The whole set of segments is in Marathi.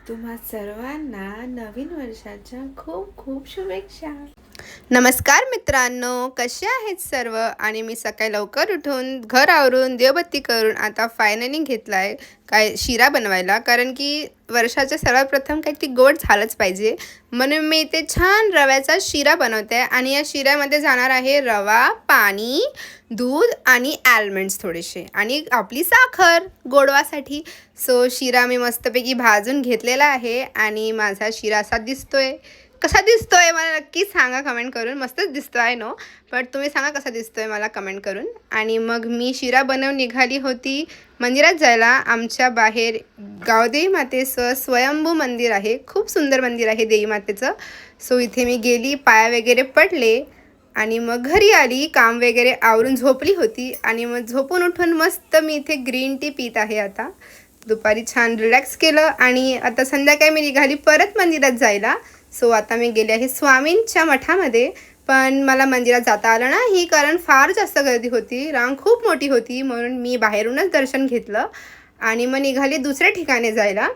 तुम्हा सर्वांना नवीन वर्षाच्या खूप खूप शुभेच्छा. नमस्कार मित्रांनो, कसे आहेत सर्व? आणि मी सकाळी लवकर उठून घर आवरून देवबत्ती करून आता फायनली घेतला आहे काय शिरा बनवायला, कारण की वर्षाच्या सर्वात प्रथम काहीतरी गोड झालंच पाहिजे. म्हणून मी इथे छान रव्याचा शिरा बनवते आणि या शिऱ्यामध्ये जाणार आहे रवा, पाणी, दूध आणि आल्मंड्स थोडेसे आणि आपली साखर गोडवासाठी. सो शिरा मी मस्तपैकी भाजून घेतलेला आहे आणि माझा शिरा असा दिसतोय. कसा दिसतोय मला नक्की सांगा कमेंट करून. मस्तच दिसतो आहे नो, पण तुम्ही सांगा कसा दिसतोय मला कमेंट करून. आणि मग मी शिरा बनवून निघाली होती मंदिरात जायला. आमच्या बाहेर गावदेवी मातेचं स्वयंभू मंदिर आहे, खूप सुंदर मंदिर आहे देवी मातेचं. सो इथे मी गेली, पाया वगैरे पडले आणि मग घरी आली, काम वगैरे आवरून झोपली होती आणि मग झोपून उठून मस्त मी इथे ग्रीन टी पीत आहे. आता दुपारी छान रिलॅक्स केलं आणि आता संध्याकाळी मी निघाली परत मंदिरात जायला. सो आता मी गेले आहे स्वामींच्या मठामध्ये, पण मला मंदिरात जाता आलं नाही कारण फार जास्त गर्दी होती, रांग खूप मोठी होती. म्हणून मी बाहेरूनच दर्शन घेतलं आणि मग निघाली दुसऱ्या ठिकाणी जायला.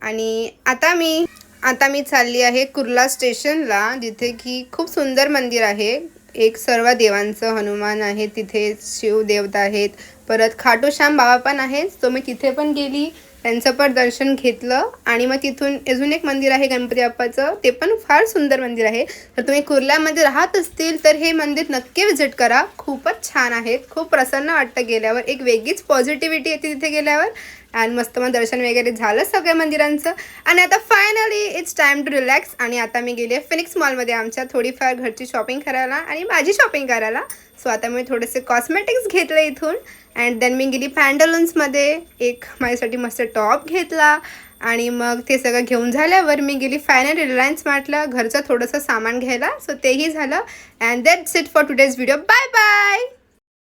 आणि आता मी चालली आहे कुर्ला स्टेशनला, जिथे की खूप सुंदर मंदिर आहे. एक सर्व देवांचं हनुमान आहे तिथे, शिव देवता आहेत, परत खाटू श्याम बाबा पण आहेत. सो मी तिथे पण गेली, त्यांचं पण दर्शन घेतलं आणि मग तिथून अजून एक मंदिर आहे गणपती बाप्पाचं, ते पण फार सुंदर मंदिर आहे. तर तुम्ही कुर्ल्यामध्ये राहत असतील तर हे मंदिर नक्की व्हिजिट करा, खूपच छान आहे. खूप प्रसन्न वाटतं गेल्यावर, एक वेगळीच पॉझिटिव्हिटी येते तिथे गेल्यावर. आणि मस्त मग दर्शन वगैरे झालं सगळ्या मंदिरांचं. आणि आता finally it's time to relax. आणि आता मी गेले फिनिक्स मॉलमध्ये आमच्या थोडीफार घरची शॉपिंग करायला आणि माझी शॉपिंग करायला. सो आता मी थोडेसे कॉस्मेटिक्स घेतले इथून. अँड देन मी गेली पॅन्टलून्समध्ये, एक माझ्यासाठी मस्त टॉप घेतला. आणि मग ते सगळं घेऊन झाल्यावर मी गेली फायनली रिलायन्स स्मार्टला घरचं थोडंसं सामान घ्यायला. सो तेही झालं. And that's it for today's video. Bye bye.